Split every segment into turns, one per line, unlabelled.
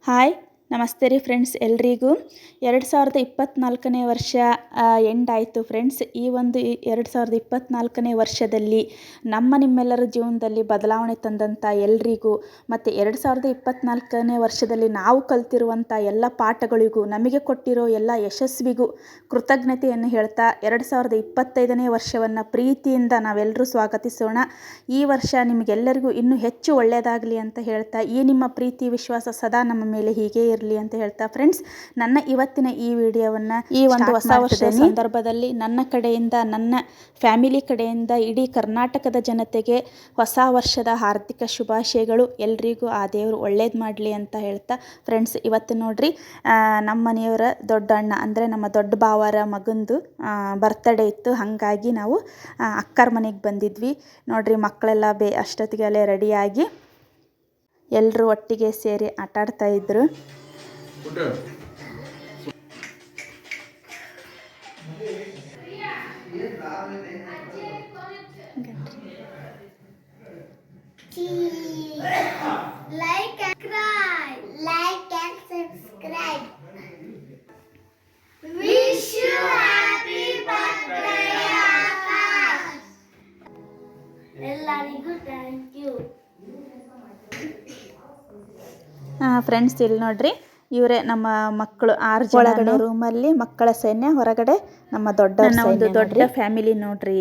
Hi ನಮಸ್ತೆ ರೀ friends, ಎಲ್ರಿಗೂ 2024ನೇ ವರ್ಷ ಎಂಡ್ ಆಯಿತು ಫ್ರೆಂಡ್ಸ್. ಈ ಒಂದು 2024ನೇ ವರ್ಷದಲ್ಲಿ ನಿಮ್ಮೆಲ್ಲರ ಜೀವನದಲ್ಲಿ ಬದಲಾವಣೆ ತಂದಂಥ ಎಲ್ರಿಗೂ ಮತ್ತು 2024ನೇ ವರ್ಷದಲ್ಲಿ ನಾವು ಕಲ್ತಿರುವಂಥ ಎಲ್ಲ ಪಾಠಗಳಿಗೂ ನಮಗೆ ಕೊಟ್ಟಿರೋ ಎಲ್ಲ ಯಶಸ್ವಿಗೂ ಕೃತಜ್ಞತೆಯನ್ನು ಹೇಳ್ತಾ 2025ನೇ ವರ್ಷವನ್ನು ಪ್ರೀತಿಯಿಂದ ನಾವೆಲ್ಲರೂ ಸ್ವಾಗತಿಸೋಣ. ಈ ವರ್ಷ ನಿಮಗೆಲ್ಲರಿಗೂ ಇನ್ನೂ ಹೆಚ್ಚು ಒಳ್ಳೆಯದಾಗಲಿ ಅಂತ ಹೇಳ್ತಾ, ಈ ನಿಮ್ಮ ಪ್ರೀತಿ ವಿಶ್ವಾಸ ಸದಾ ನಮ್ಮ ಮೇಲೆ ಹೀಗೆ ಇರಲಿ ಅಂತ ಹೇಳ್ತಾ ಫ್ರೆಂಡ್ಸ್, ನನ್ನ ಇವತ್ತಿನ ಈ ವಿಡಿಯೋವನ್ನು ಈ ಒಂದು ಹೊಸ ವರ್ಷದ ಸಂದರ್ಭದಲ್ಲಿ ನನ್ನ ಕಡೆಯಿಂದ, ನನ್ನ ಫ್ಯಾಮಿಲಿ ಕಡೆಯಿಂದ ಇಡೀ ಕರ್ನಾಟಕದ ಜನತೆಗೆ ಹೊಸ ವರ್ಷದ ಹಾರ್ದಿಕ ಶುಭಾಶಯಗಳು. ಎಲ್ರಿಗೂ ಆ ದೇವರು ಒಳ್ಳೇದು ಮಾಡಲಿ ಅಂತ ಹೇಳ್ತಾ ಫ್ರೆಂಡ್ಸ್, ಇವತ್ತು ನೋಡ್ರಿ ನಮ್ಮ ಮನೆಯವರ ದೊಡ್ಡ ಅಣ್ಣ ಅಂದರೆ ನಮ್ಮ ದೊಡ್ಡ ಭಾವರ ಮಗಂದು ಬರ್ತ್ಡೇ ಇತ್ತು. ಹಾಗಾಗಿ ನಾವು ಅಕ್ಕರ ಮನೆಗೆ ಬಂದಿದ್ವಿ ನೋಡ್ರಿ. ಮಕ್ಕಳೆಲ್ಲ ಅಷ್ಟೊತ್ತಿಗೆಲ್ಲೇ ರೆಡಿಯಾಗಿ ಎಲ್ಲರೂ ಒಟ್ಟಿಗೆ ಸೇರಿ ಆಟಾಡ್ತಾ ಇದ್ರು.
Like and subscribe. Wish you happy birthday, Akash. ಎಲ್ಲರಿಗೂ ಥ್ಯಾಂಕ್ ಯು.
ಫ್ರೆಂಡ್ಸ್, ಇಲ್ಲಿ ನೋಡ್ರಿ, ಇವರೇ ನಮ್ಮ ಮಕ್ಕಳು 6 ಜನ ರೂಮಲ್ಲಿ ಮಕ್ಕಳ ಸೈನ್ಯ, ಹೊರಗಡೆ ನಮ್ಮ ಒಂದು ದೊಡ್ಡ ಫ್ಯಾಮಿಲಿ ನೋಡ್ರಿ.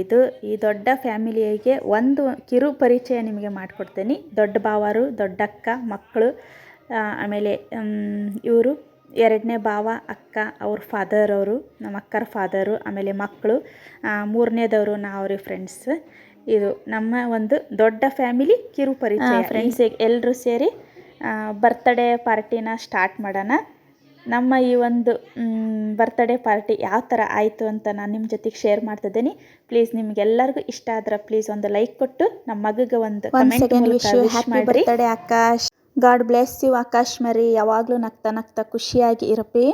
ಈ ದೊಡ್ಡ ಫ್ಯಾಮಿಲಿಗೆ ಒಂದು ಕಿರು ಪರಿಚಯ ನಿಮಗೆ ಮಾಡಿಕೊಡ್ತೀನಿ. ದೊಡ್ಡ ಭಾವರು, ದೊಡ್ಡಕ್ಕ, ಮಕ್ಕಳು, ಆಮೇಲೆ ಇವರು ಎರಡನೇ ಭಾವ, ಅಕ್ಕ, ಅವ್ರ ಫಾದರ್, ಅವರು ನಮ್ಮ ಅಕ್ಕರ ಫಾದರು, ಆಮೇಲೆ ಮಕ್ಕಳು, ಮೂರನೇದವರು ನಾವ್ರಿ ಫ್ರೆಂಡ್ಸ್. ಇದು ನಮ್ಮ ಒಂದು ದೊಡ್ಡ ಫ್ಯಾಮಿಲಿ ಕಿರು ಪರಿಚಯ ಫ್ರೆಂಡ್ಸ್. ಎಲ್ಲರೂ ಸೇರಿ ಬರ್ತ್ಡೇ ಪಾರ್ಟಿನ ಸ್ಟಾರ್ಟ್ ಮಾಡೋಣ. ನಮ್ಮ ಈ ಒಂದು ಬರ್ತ್ಡೇ ಪಾರ್ಟಿ ಯಾವ ಥರ ಆಯಿತು ಅಂತ ನಾನು ನಿಮ್ಮ ಜೊತೆಗೆ ಶೇರ್ ಮಾಡ್ತಿದ್ದೀನಿ. ಪ್ಲೀಸ್ ನಿಮಗೆಲ್ಲರಿಗೂ ಇಷ್ಟ ಆದ್ರೆ ಪ್ಲೀಸ್ ಒಂದು ಲೈಕ್ ಕೊಟ್ಟು ನಮ್ಮ ಮಗಗೆ ಒಂದು ಕಮೆಂಟ್ ಮಾಡಿ. Birthday Akash, God bless you Akash ಮರಿ, ಯಾವಾಗಲೂ ನಗ್ತಾ ನಗ್ತಾ ಖುಷಿಯಾಗಿ ಇರಪ್ಪಿ.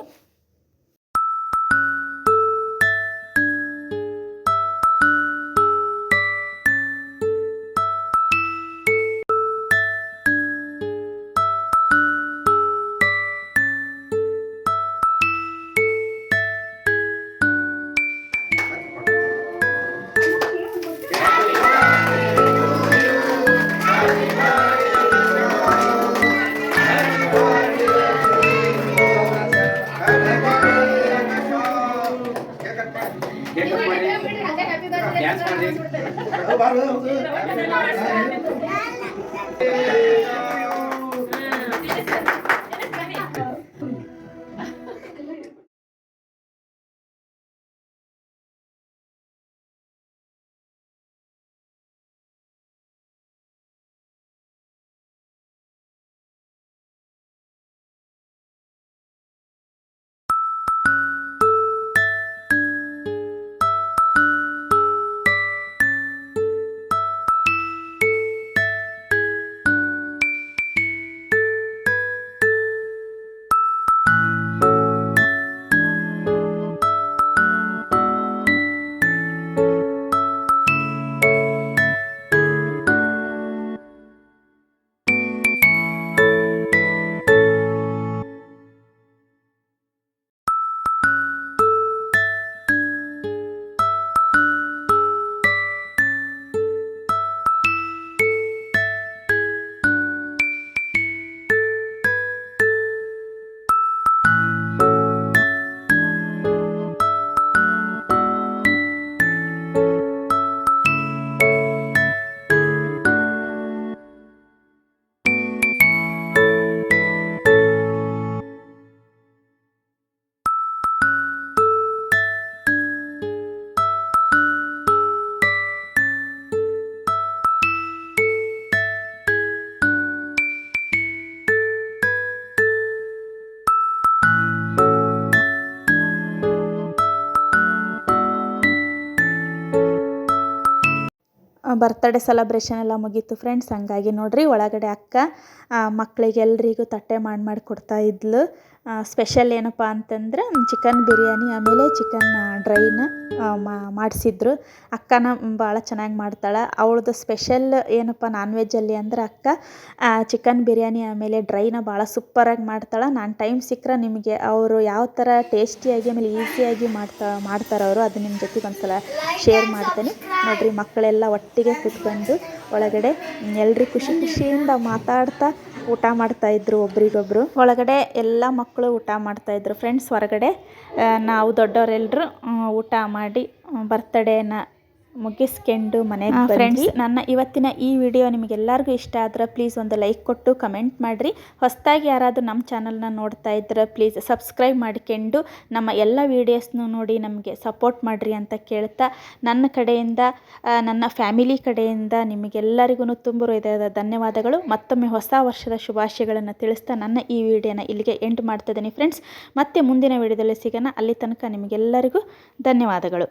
ಬರ್ತ್ಡೇ ಸೆಲೆಬ್ರೇಷನ್ ಎಲ್ಲ ಮುಗೀತು ಫ್ರೆಂಡ್ಸ್. ಹಂಗಾಗಿ ನೋಡ್ರಿ, ಒಳಗಡೆ ಅಕ್ಕ ಮಕ್ಕಳಿಗೆ ಎಲ್ರಿಗೂ ತಟ್ಟೆ ಮಾಡಿ ಕೊಡ್ತಾ ಇದ್ಲು. ಸ್ಪೆಷಲ್ ಏನಪ್ಪ ಅಂತಂದ್ರೆ ಚಿಕನ್ ಬಿರಿಯಾನಿ ಆಮೇಲೆ ಚಿಕನ್ ಡ್ರೈನ ಮಾಡಿಸಿದ್ರು. ಅಕ್ಕನ ಭಾಳ ಚೆನ್ನಾಗಿ ಮಾಡ್ತಾಳೆ. ಅವಳದು ಸ್ಪೆಷಲ್ ಏನಪ್ಪ ನಾನ್ ವೆಜ್ಜಲ್ಲಿ ಅಂದ್ರೆ ಅಕ್ಕ ಚಿಕನ್ ಬಿರಿಯಾನಿ ಆಮೇಲೆ ಡ್ರೈನ ಭಾಳ ಸೂಪರಾಗಿ ಮಾಡ್ತಾಳೆ. ನಾನು ಟೈಮ್ ಸಿಕ್ಕರೆ ನಿಮಗೆ ಅವರು ಯಾವ ಥರ ಟೇಸ್ಟಿಯಾಗಿ ಆಮೇಲೆ ಈಸಿಯಾಗಿ ಮಾಡ್ತಾರೆ ಅವರು, ಅದು ನಿಮ್ಮ ಜೊತೆಗೆ ಒಂದ್ಸಲ ಶೇರ್ ಮಾಡ್ತೀನಿ ನೋಡಿರಿ. ಮಕ್ಕಳೆಲ್ಲ ಒಟ್ಟಿಗೆ ಕೂತ್ಕೊಂಡು ಒಳಗಡೆ ಎಲ್ಲರೂ ಖುಷಿ ಖುಷಿಯಿಂದ ಮಾತಾಡ್ತಾ ಊಟ ಮಾಡ್ತಾಯಿದ್ರು ಒಬ್ರಿಗೊಬ್ರು. ಒಳಗಡೆ ಎಲ್ಲ ಮಕ್ಕಳು ಊಟ ಮಾಡ್ತಾಯಿದ್ರು ಫ್ರೆಂಡ್ಸ್. ಹೊರಗಡೆ ನಾವು ದೊಡ್ಡವರೆಲ್ಲರೂ ಊಟ ಮಾಡಿ ಬರ್ತಡೇನ ಮುಗಿಸ್ಕೊಂಡು ಮನೆಗೆ ಫ್ರೆಂಡ್ಸ್. ನನ್ನ ಇವತ್ತಿನ ಈ ವಿಡಿಯೋ ನಿಮಗೆಲ್ಲರಿಗೂ ಇಷ್ಟ ಆದ್ರೆ ಪ್ಲೀಸ್ ಒಂದು ಲೈಕ್ ಕೊಟ್ಟು ಕಮೆಂಟ್ ಮಾಡಿರಿ. ಹೊಸದಾಗಿ ಯಾರಾದರೂ ನಮ್ಮ ಚಾನಲ್ನ ನೋಡ್ತಾ ಇದ್ರೆ ಪ್ಲೀಸ್ ಸಬ್ಸ್ಕ್ರೈಬ್ ಮಾಡ್ಕೊಂಡು ನಮ್ಮ ಎಲ್ಲ ವೀಡಿಯೋಸ್ನು ನೋಡಿ ನಮಗೆ ಸಪೋರ್ಟ್ ಮಾಡಿರಿ ಅಂತ ಕೇಳ್ತಾ, ನನ್ನ ಕಡೆಯಿಂದ ನನ್ನ ಫ್ಯಾಮಿಲಿ ಕಡೆಯಿಂದ ನಿಮಗೆಲ್ಲರಿಗೂ ತುಂಬ ಹೃದಯದ ಧನ್ಯವಾದಗಳು. ಮತ್ತೊಮ್ಮೆ ಹೊಸ ವರ್ಷದ ಶುಭಾಶಯಗಳನ್ನು ತಿಳಿಸ್ತಾ ನನ್ನ ಈ ವಿಡಿಯೋನ ಇಲ್ಲಿಗೆ ಎಂಡ್ ಮಾಡ್ತಿದ್ದೀನಿ ಫ್ರೆಂಡ್ಸ್. ಮತ್ತೆ ಮುಂದಿನ ವಿಡಿಯೋದಲ್ಲಿ ಸಿಗೋಣ. ಅಲ್ಲಿ ತನಕ ನಿಮಗೆಲ್ಲರಿಗೂ ಧನ್ಯವಾದಗಳು.